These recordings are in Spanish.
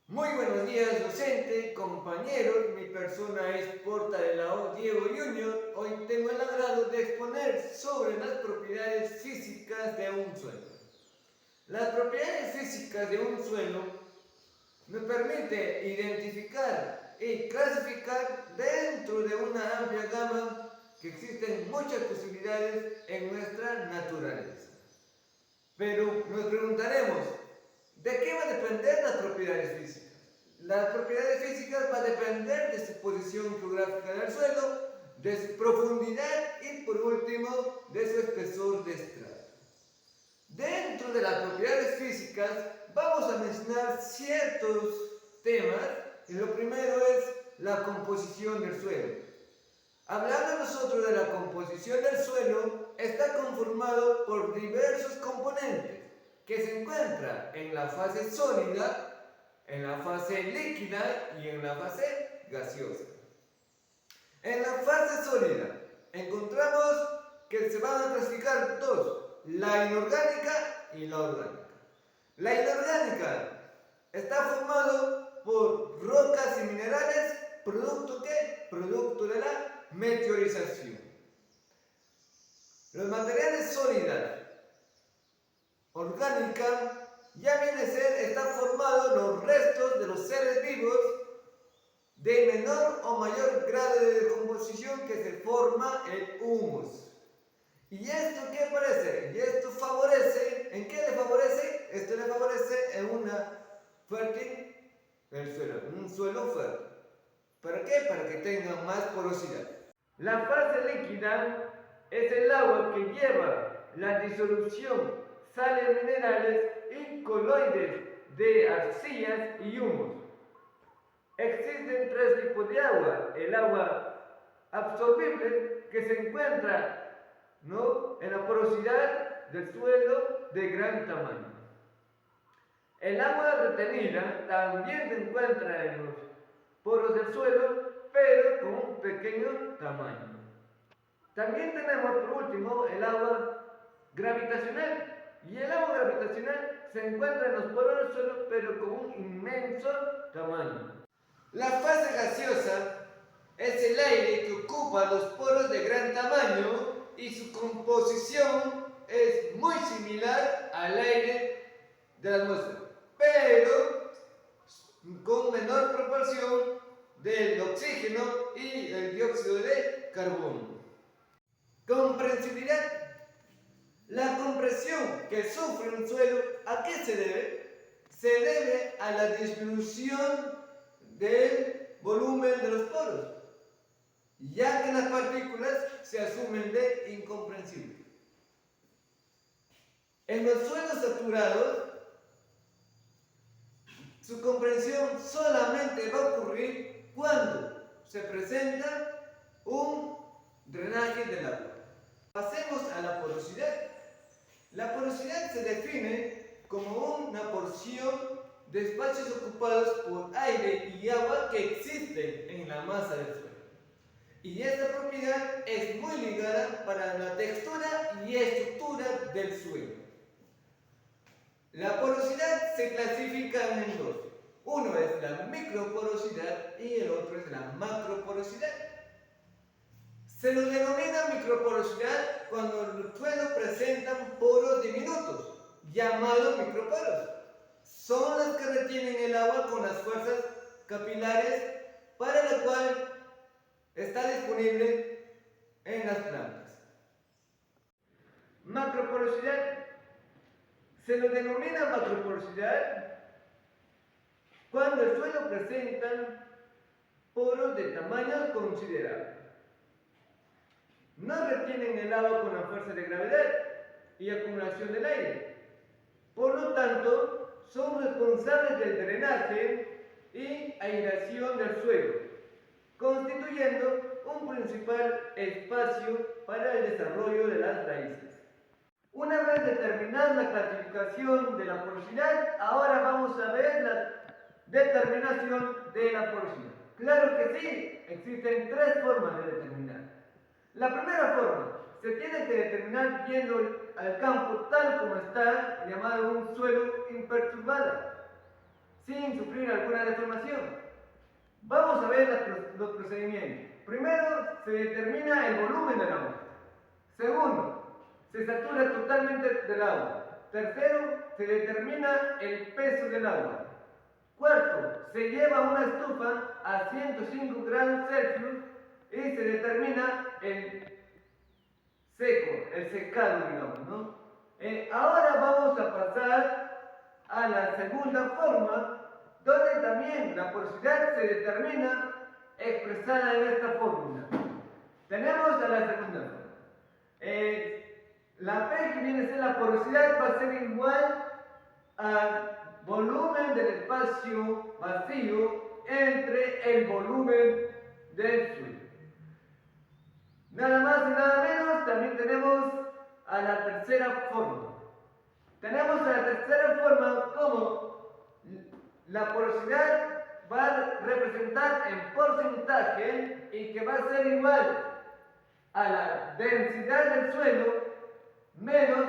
Muy buenos días, docente, compañeros. Mi persona es Porta de la O Diego Junior. Hoy tengo el agrado de exponer sobre las propiedades físicas de un suelo. Las propiedades físicas de un suelo me permite identificar y clasificar dentro de una amplia gama que existen muchas posibilidades en nuestra naturaleza. Pero nos preguntaremos, ¿de qué va a depender las propiedades físicas? Las propiedades físicas van a depender de su posición geográfica del suelo, de su profundidad y por último de su espesor de estrato. Dentro de las propiedades físicas vamos a mencionar ciertos temas y lo primero es la composición del suelo. Hablando nosotros de la composición del suelo, está conformado por diversos componentes que se encuentran en la fase sólida, en la fase líquida y en la fase gaseosa. En la fase sólida encontramos que se van a clasificar dos, la inorgánica y la orgánica. La inorgánica está formado por rocas y minerales, ¿producto qué? Producto de la meteorización. Los materiales sólidos, orgánica, ya viene a ser, están formados los restos de los seres vivos de menor o mayor grado de decomposición que se forma el humus. ¿Y esto qué parece? Y esto favorece, ¿en qué le favorece? Esto le favorece en una fértil, el suelo, un suelo fértil. ¿Para qué? Para que tenga más porosidad. La fase líquida es el agua que lleva la disolución, sales minerales y coloides de arcillas y humus. Existen tres tipos de agua. El agua absorbible, que se encuentra, ¿no?, en la porosidad del suelo de gran tamaño. El agua retenida también se encuentra en los poros del suelo, pero con un pequeño tamaño. También tenemos por último el agua gravitacional. Y el agua gravitacional se encuentra en los poros del suelo, pero con un inmenso tamaño. La fase gaseosa es el aire que ocupa los poros de gran tamaño y su composición es muy similar al aire de la atmósfera, pero con menor proporción del oxígeno y el dióxido de carbono. Comprensibilidad. La compresión que sufre un suelo, ¿a qué se debe? Se debe a la disminución del volumen de los poros, ya que las partículas se asumen de incomprensibles. En los suelos saturados, su comprensión solamente va a ocurrir cuando se presenta un drenaje del agua. Pasemos a la porosidad. La porosidad se define como una porción de espacios ocupados por aire y agua que existen en la masa del suelo. Y esta propiedad es muy ligada para la textura y estructura del suelo. La porosidad se clasifica en dos. Uno es la microporosidad y el otro es la macroporosidad. Se lo denomina microporosidad cuando el suelo presenta poros diminutos, llamados microporos. Son los que retienen el agua con las fuerzas capilares para la cual está disponible en las plantas. Macroporosidad. Se lo denomina macroporosidad cuando el suelo presenta poros de tamaño considerable. No retienen el agua con la fuerza de gravedad y acumulación del aire. Por lo tanto, son responsables del drenaje y aireación del suelo, constituyendo un principal espacio para el desarrollo de las raíces. Una vez determinada la clasificación de la porosidad, ahora vamos a ver la determinación de la porosidad. Claro que sí, existen tres formas de determinar. La primera forma, se tiene que determinar viendo al campo tal como está, llamado un suelo imperturbado, sin sufrir alguna una deformación. Vamos a ver los procedimientos. Primero, se determina el volumen del agua. Segundo, se satura totalmente del agua. Tercero, se determina el peso del agua. Cuarto, se lleva una estufa a 105 grados Celsius y se determina el secado, digamos, ¿no? Ahora vamos a pasar a la segunda forma, donde también la porosidad se determina expresada en esta fórmula. Tenemos a la segunda forma. La P, que viene a ser la porosidad, va a ser igual al volumen del espacio vacío entre el volumen del suelo. Nada más y nada menos, también tenemos a la tercera forma. Tenemos a la tercera forma como la porosidad va a representar en porcentaje y que va a ser igual a la densidad del suelo menos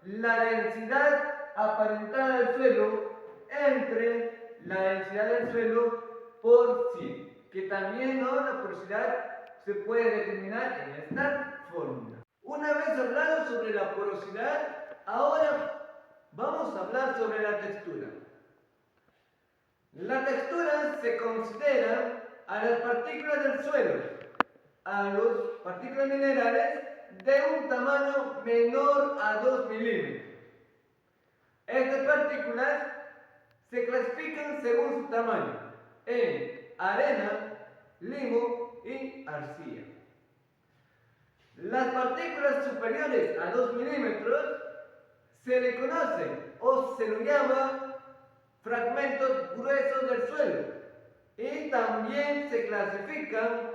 la densidad aparentada del suelo entre la densidad del suelo por 100, que también, ¿no?, la porosidad se puede determinar en esta fórmula. Una vez hablado sobre la porosidad, ahora vamos a hablar sobre la textura. La textura se considera a las partículas del suelo, a las partículas minerales de un tamaño menor a 2 milímetros. Estas partículas se clasifican según su tamaño en arena, limo y arcilla. Las partículas superiores a 2 milímetros se le conocen o se lo llama fragmentos gruesos del suelo y también se clasifican,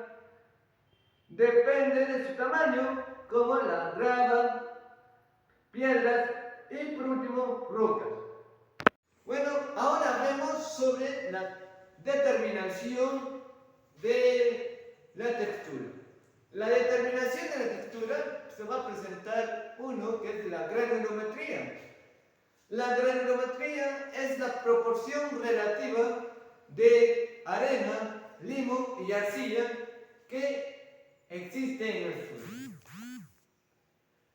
depende de su tamaño, como la grava, piedras y por último rocas. Bueno, ahora vemos sobre la determinación de la textura. La determinación de la textura se va a presentar uno que es la granulometría. La granulometría es la proporción relativa de arena, limo y arcilla que existe en el suelo.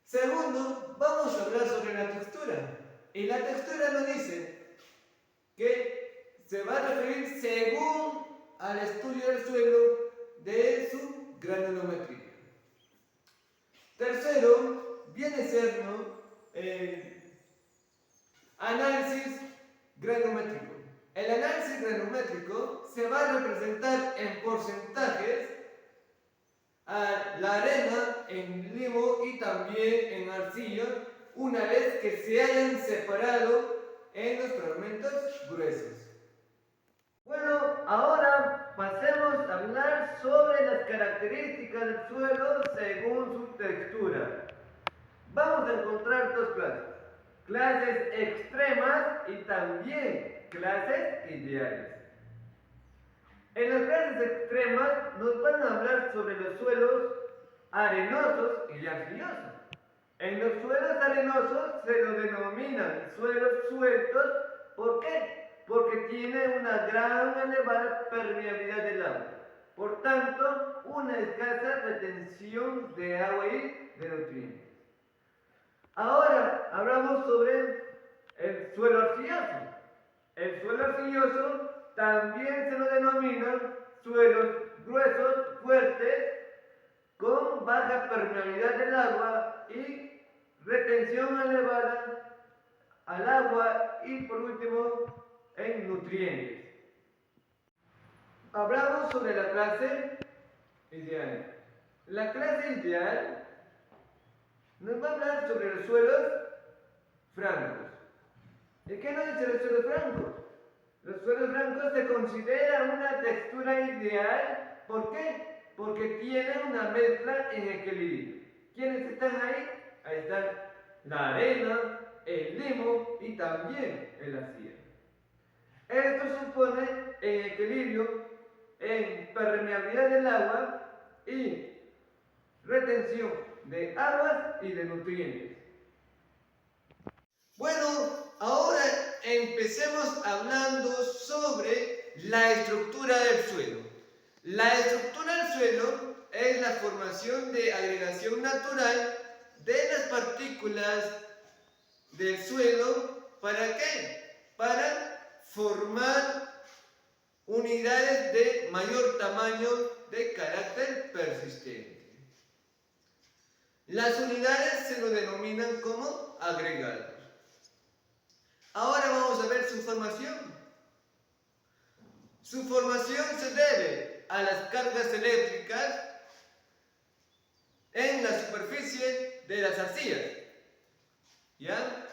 Segundo, vamos a hablar sobre la textura. Y la textura nos dice que se va a referir según al estudio del suelo de su granulometría. Tercero, viene a ser, ¿no?, análisis granulométrico. El análisis granulométrico se va a representar en porcentajes a la arena, en limo y también en arcilla, una vez que se hayan separado en los fragmentos gruesos. Bueno, ahora pasemos a hablar sobre las características del suelo según su textura. Vamos a encontrar dos clases: clases extremas y también clases ideales. En las clases extremas nos van a hablar sobre los suelos arenosos y arcillosos. En los suelos arenosos se los denominan suelos sueltos. ¿Por qué? Porque tienen una gran elevada permeabilidad del agua. Por tanto, una escasa retención de agua y de nutrientes. Ahora hablamos sobre el suelo arcilloso. El suelo arcilloso también se lo denomina suelos gruesos, fuertes, con baja permeabilidad del agua y retención elevada al agua y por último en nutrientes. Hablamos sobre la clase ideal. La clase ideal nos va a hablar sobre los suelos francos. ¿Y qué nos dice los suelos francos? Los suelos francos se consideran una textura ideal. ¿Por qué? Porque tienen una mezcla en equilibrio. ¿Quiénes están ahí? Ahí están la arena, el limo y también el arcilla. Esto supone en equilibrio en permeabilidad del agua y retención de aguas y de nutrientes. Bueno, ahora empecemos hablando sobre la estructura del suelo. La estructura del suelo es la formación de agregación natural de las partículas del suelo. ¿Para qué? Para formar unidades de mayor tamaño de carácter persistente. Las unidades se lo denominan como agregados. Ahora vamos a ver su formación. Su formación se debe a las cargas eléctricas en la superficie de las arcillas, ¿ya?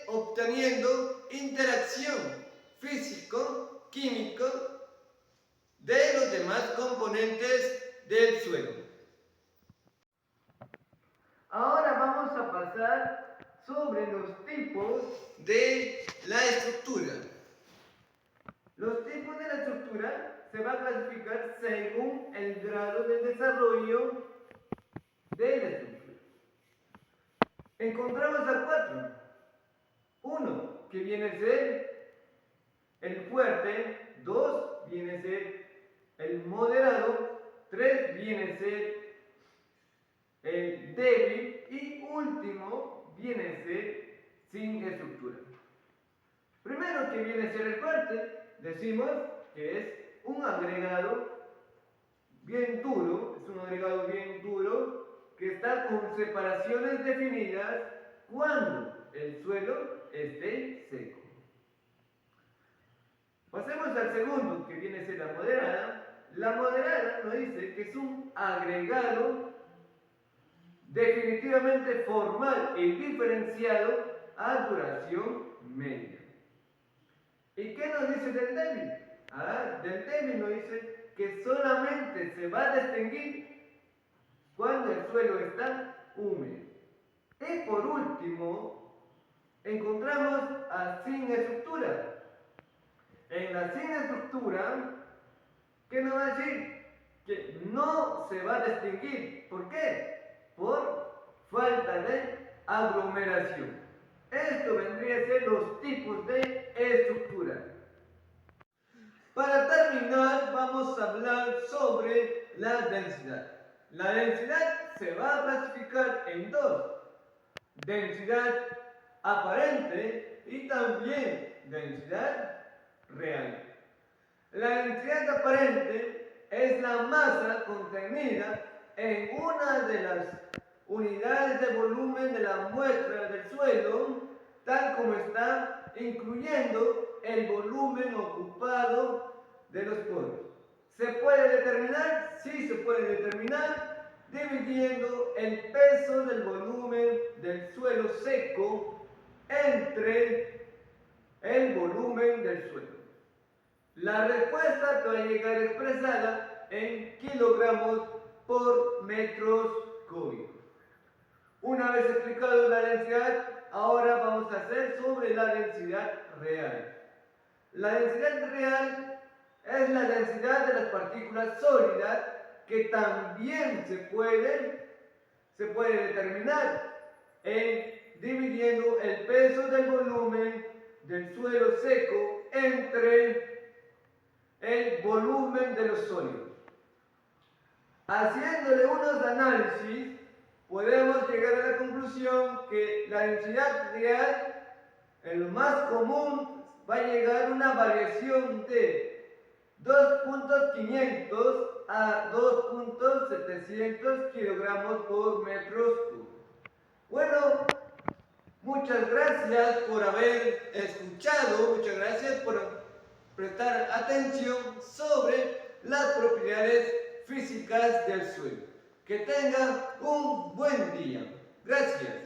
Obteniendo interacción físico-químico de los demás componentes del suelo. Ahora vamos a pasar sobre los tipos de la estructura. Los tipos de la estructura se va a clasificar según el grado de desarrollo de la estructura. Encontramos a 4. 1, que viene a ser el fuerte. 2, viene a ser el moderado. 3, viene a ser el débil. Y último, viene a ser sin estructura. Primero, que viene a ser el fuerte, decimos que es un agregado bien duro, que está con separaciones definidas cuando el suelo esté seco. Pasemos al segundo, que viene a ser la moderada. La moderada nos dice que es un agregado definitivamente formal y diferenciado a duración media. ¿Y qué nos dice del débil? Del débil nos dice que solamente se va a distinguir cuando el suelo está húmedo. Y por último, encontramos a sin estructura. En la sin estructura, ¿qué nos va a decir? Que no se va a distinguir. ¿Por qué? Por falta de aglomeración. Esto vendría a ser los tipos de estructura. Para terminar, vamos a hablar sobre la densidad. La densidad se va a clasificar en 2. Densidad aparente y también densidad real. La densidad aparente es la masa contenida en una de las unidades de volumen de la muestra del suelo, tal como está, incluyendo el volumen ocupado de los poros. ¿Se puede determinar? Sí, se puede determinar dividiendo el peso del volumen del suelo seco entre el volumen del suelo. La respuesta va a llegar expresada en kilogramos por metros cúbicos. Una vez explicado la densidad, ahora vamos a hacer sobre la densidad real. La densidad real es la densidad de las partículas sólidas que también se puede determinar dividiendo el peso del volumen del suelo seco entre el volumen de los sólidos. Haciéndole unos análisis, podemos llegar a la conclusión que la densidad real, en lo más común, va a llegar a una variación de 2.500 a 2.700 kilogramos por metros cúbicos. Bueno, muchas gracias por haber escuchado, muchas gracias por prestar atención sobre las propiedades físicas del suelo. Que tenga un buen día. Gracias.